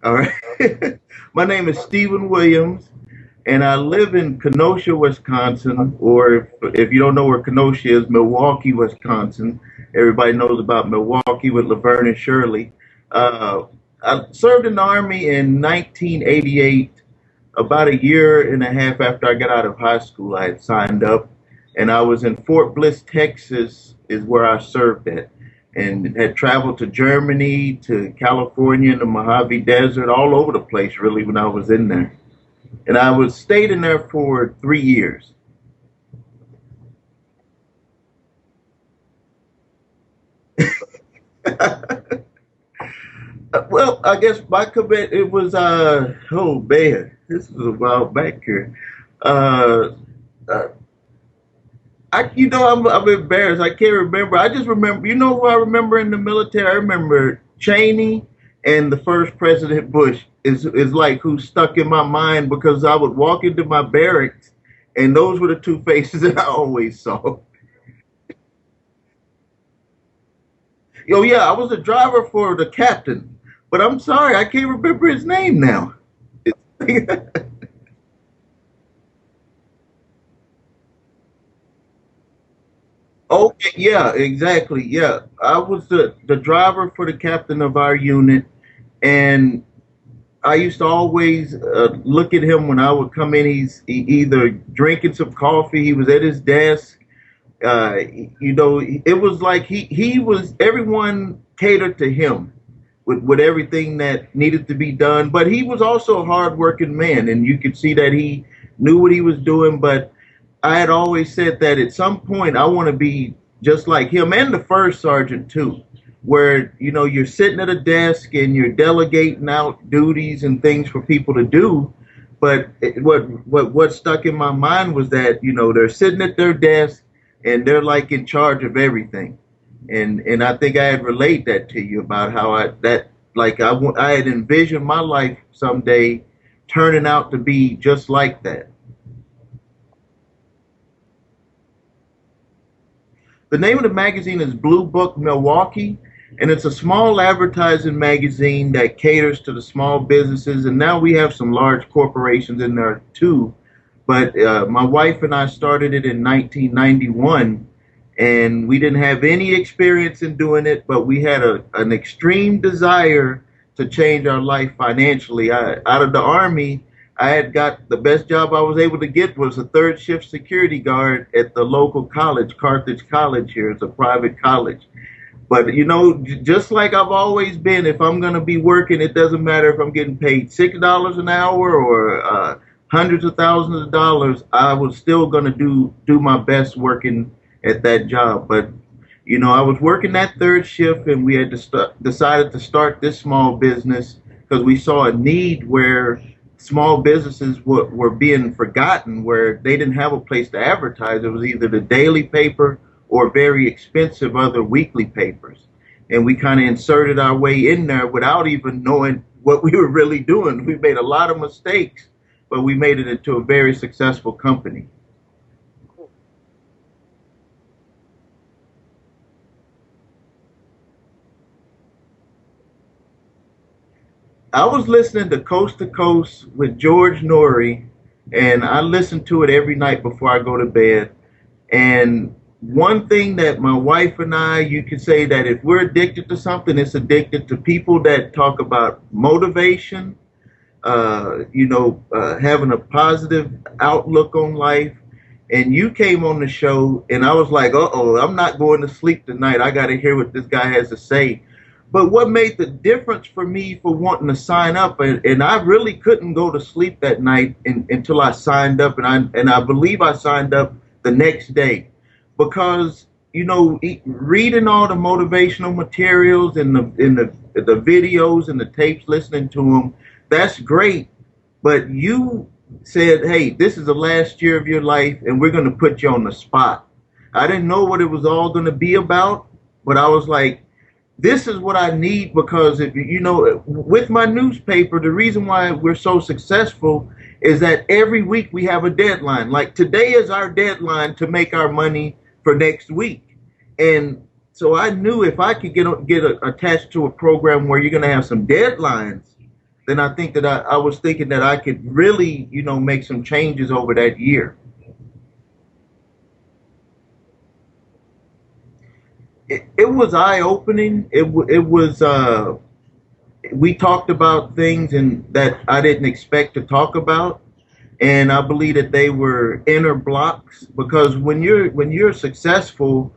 All right. My name is Stephen Williams, and I live in Kenosha, Wisconsin, or if you don't know where Kenosha is, Milwaukee, Wisconsin. Everybody knows about Milwaukee with Laverne and Shirley. Uh, I served in the Army in 1988. About a year and a half after I got out of high school, I had signed up, and I was in Fort Bliss, Texas, is where I served at, and had traveled to Germany, to California, the Mojave Desert, all over the place really when I was in there. And I was stayed in there for 3 years. Well, I guess my commit it was oh man, this was a while back here. Uh, uh I'm embarrassed. I can't remember. I just remember. You know who I remember in the military? I remember Cheney and the first President Bush is like who stuck in my mind because I would walk into my barracks and those were the two faces that I always saw. Oh yeah, I was a driver for the captain, but I'm sorry, I can't remember his name now. Okay, yeah, exactly. Yeah, I was the driver for the captain of our unit, and I used to always look at him when I would come in. Either drinking some coffee, he was at his desk. It was like he was everyone catered to him with everything that needed to be done. But he was also a hardworking man, and you could see that he knew what he was doing. But I had always said that at some point I want to be just like him and the first sergeant too, where you're sitting at a desk and you're delegating out duties and things for people to do. But what stuck in my mind was that they're sitting at their desk and they're like in charge of everything, and I think I had relayed that to you about how I had envisioned my life someday turning out to be just like that. The name of the magazine is Blue Book Milwaukee, and it's a small advertising magazine that caters to the small businesses. And now we have some large corporations in there too. But my wife and I started it in 1991, and we didn't have any experience in doing it, but we had an extreme desire to change our life financially. Out of the Army, I had got the best job I was able to get was a third shift security guard at the local college, Carthage College here. It's a private college. But just like I've always been, if I'm going to be working, it doesn't matter if I'm getting paid $6 an hour or hundreds of thousands of dollars. I was still going to do my best working at that job. But I was working that third shift, and we had decided to start this small business because we saw a need where small businesses were being forgotten, where they didn't have a place to advertise. It was either the daily paper or very expensive other weekly papers. And we kind of inserted our way in there without even knowing what we were really doing. We made a lot of mistakes, but we made it into a very successful company. I was listening to Coast with George Norrie, and I listen to it every night before I go to bed. And one thing that my wife and I, you could say that if we're addicted to something, it's addicted to people that talk about motivation, having a positive outlook on life. And you came on the show, and I was like, uh oh, I'm not going to sleep tonight. I got to hear what this guy has to say. But what made the difference for me for wanting to sign up, and I really couldn't go to sleep that night until I signed up, and I believe I signed up the next day, because reading all the motivational materials and the videos and the tapes, listening to them, that's great. But you said, hey, this is the last year of your life, and we're going to put you on the spot. I didn't know what it was all going to be about, but I was like, this is what I need, because if with my newspaper, the reason why we're so successful is that every week we have a deadline. Like today is our deadline to make our money for next week. And so I knew if I could get attached to a program where you're going to have some deadlines, then I think that I was thinking that I could really, make some changes over that year. It was eye opening. It was we talked about things and that I didn't expect to talk about, and I believe that they were inner blocks because when you're successful,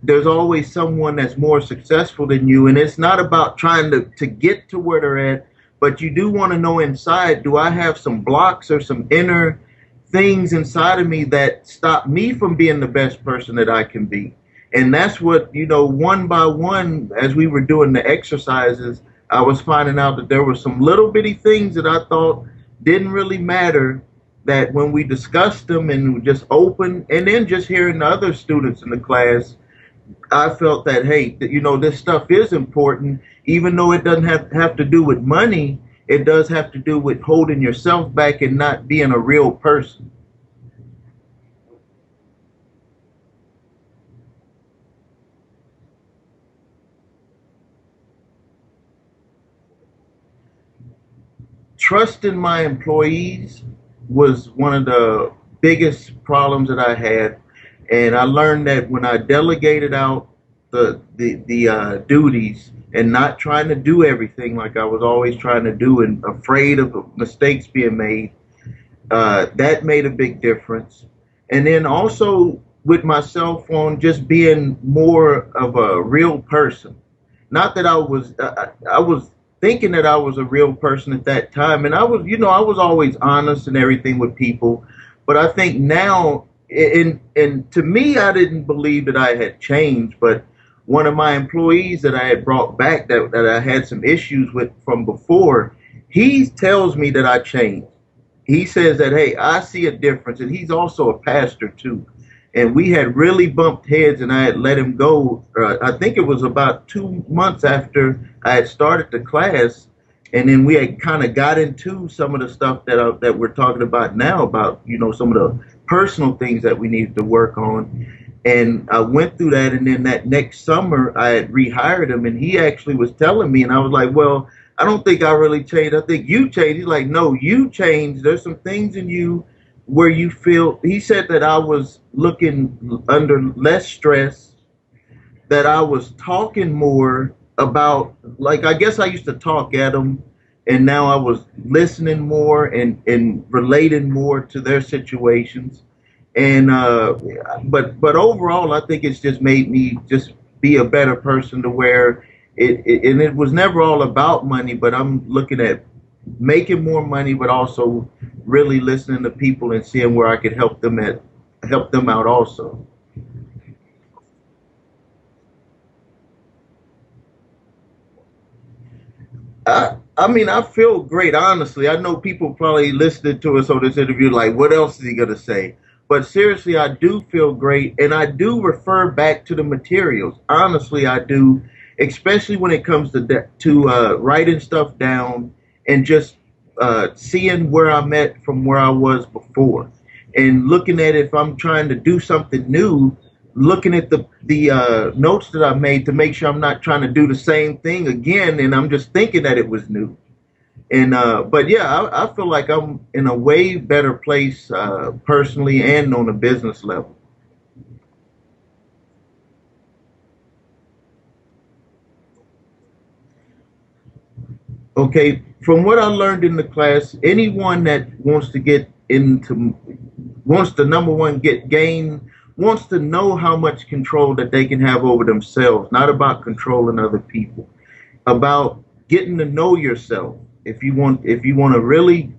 there's always someone that's more successful than you, and it's not about trying to get to where they're at, but you do want to know inside, do I have some blocks or some inner things inside of me that stop me from being the best person that I can be? And that's what, one by one, as we were doing the exercises, I was finding out that there were some little bitty things that I thought didn't really matter, that when we discussed them and just open, and then just hearing the other students in the class, I felt that, hey, this stuff is important, even though it doesn't have to do with money. It does have to do with holding yourself back and not being a real person. Trusting my employees was one of the biggest problems that I had, and I learned that when I delegated out the duties and not trying to do everything like I was always trying to do and afraid of mistakes being made, that made a big difference. And then also with myself on just being more of a real person. Not that I was thinking that I was a real person at that time, and I was always honest and everything with people. But I think now, and to me, I didn't believe that I had changed. But one of my employees that I had brought back that I had some issues with from before, he tells me that I changed. He says that, hey, I see a difference, and he's also a pastor too. And we had really bumped heads, and I had let him go. I think it was about 2 months after I had started the class, and then we had kind of got into some of the stuff that we're talking about now, about some of the personal things that we needed to work on. And I went through that, and then that next summer I had rehired him, and he actually was telling me, and I was like, well, I don't think I really changed. I think you changed. He's like, no, you changed. There's some things in you where you feel. He said that I was looking under less stress, that I was talking more about, like, I guess I used to talk at them, and now I was listening more and relating more to their situations. And but overall, I think it's just made me just be a better person, to where and it was never all about money, but I'm looking at making more money, but also really listening to people and seeing where I could help them out also. I mean, I feel great, honestly. I know people probably listening to us on this interview like, what else is he gonna say? But seriously, I do feel great, and I do refer back to the materials. Honestly, I do, especially when it comes to writing stuff down and just seeing where I'm at from where I was before, and looking at if I'm trying to do something new, looking at the notes that I made to make sure I'm not trying to do the same thing again, and I'm just thinking that it was new. And but yeah, I feel like I'm in a way better place personally and on a business level. Okay, from what I learned in the class, anyone that wants to, number one, wants to know how much control that they can have over themselves, not about controlling other people, about getting to know yourself. If you want to really,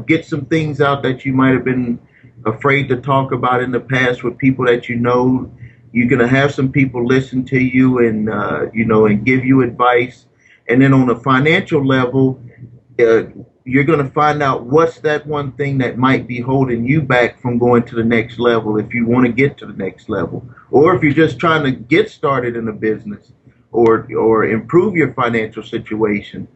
get some things out that you might have been afraid to talk about in the past with people that you're gonna have some people listen to you, and and give you advice. And then on a financial level, uh, you're going to find out what's that one thing that might be holding you back from going to the next level, if you want to get to the next level, or if you're just trying to get started in a business, or improve your financial situation.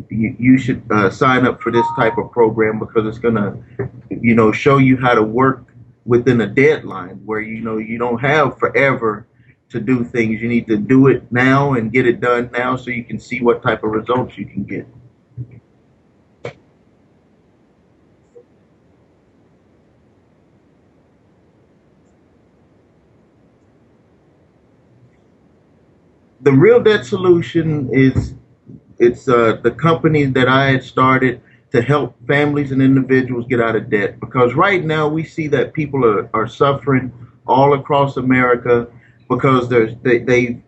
You should sign up for this type of program, because it's going to show you how to work within a deadline, where you don't have forever to do things. You need to do it now and get it done now, so you can see what type of results you can get. The Real Debt Solution is it's the company that I had started to help families and individuals get out of debt. Because right now we see that people are suffering all across America because they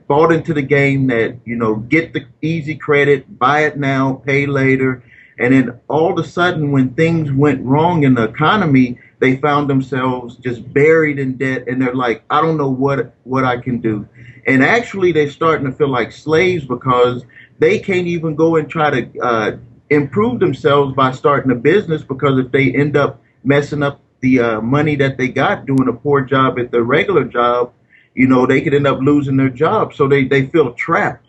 bought into the game that, you know, get the easy credit, buy it now, pay later. And then all of a sudden, when things went wrong in the economy, they found themselves just buried in debt, and they're like, I don't know what I can do. And actually, they're starting to feel like slaves because they can't even go and try to improve themselves by starting a business, because if they end up messing up the money that they got doing a poor job at their regular job, you know, they could end up losing their job. So they feel trapped.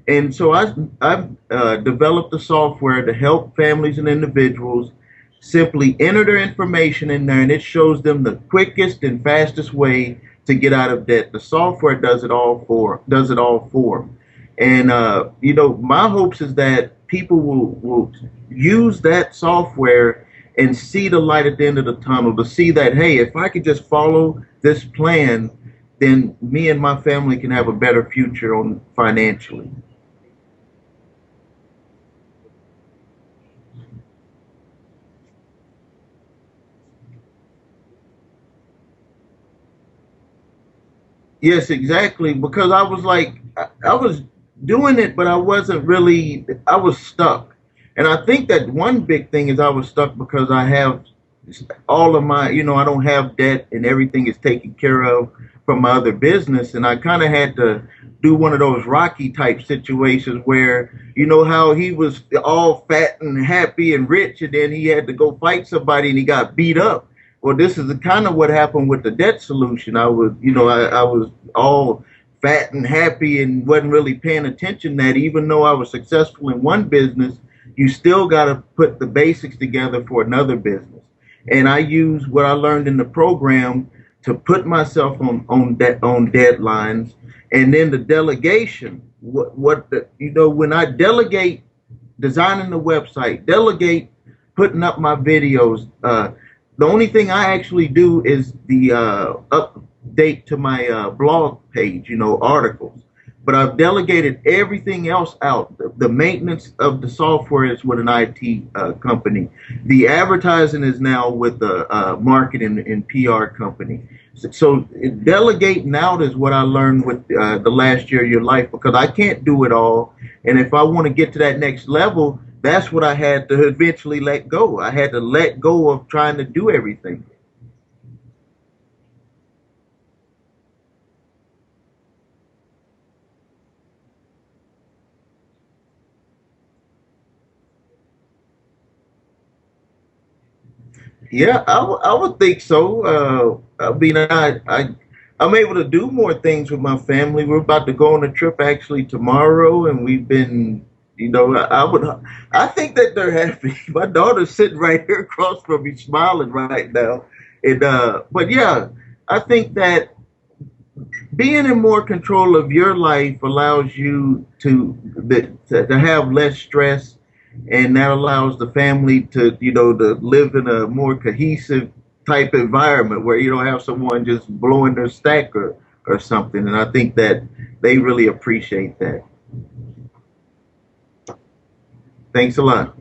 And so I've developed a software to help families and individuals simply enter their information in there, and it shows them the quickest and fastest way to get out of debt. The software does it all for them. And you know, my hopes is that people will use that software and see the light at the end of the tunnel, to see that, hey, if I could just follow this plan, then me and my family can have a better future on financially. Yes, exactly. Because I was like, I was doing it, but I wasn't really, I was stuck. And I think that one big thing is I was stuck because I have all of my, you know, I don't have debt and everything is taken care of from my other business. And I kind of had to do one of those Rocky type situations where, you know, how he was all fat and happy and rich, and then he had to go fight somebody and he got beat up. Well, this is the kind of what happened with the debt solution. I was, you know, I was all fat and happy and wasn't really paying attention that even though I was successful in one business, you still got to put the basics together for another business. And I use what I learned in the program to put myself on deadlines, and then the delegation. You know, when I delegate designing the website, delegate putting up my videos. The only thing I actually do is the update to my blog page, you know, articles. But I've delegated everything else out. The maintenance of the software is with an IT company. The advertising is now with the marketing and PR company. So delegating out is what I learned with the last year of your life, because I can't do it all. And if I want to get to that next level, that's what I had to eventually let go. I had to let go of trying to do everything. Yeah, I would think so. I mean, I'm able to do more things with my family. We're about to go on a trip actually tomorrow, and we've been, you know, I think that they're happy. My daughter's sitting right here across from me, smiling right now. And but yeah, I think that being in more control of your life allows you to have less stress, and that allows the family to, you know, to live in a more cohesive type environment where you don't have someone just blowing their stack or something. And I think that they really appreciate that. Thanks a lot.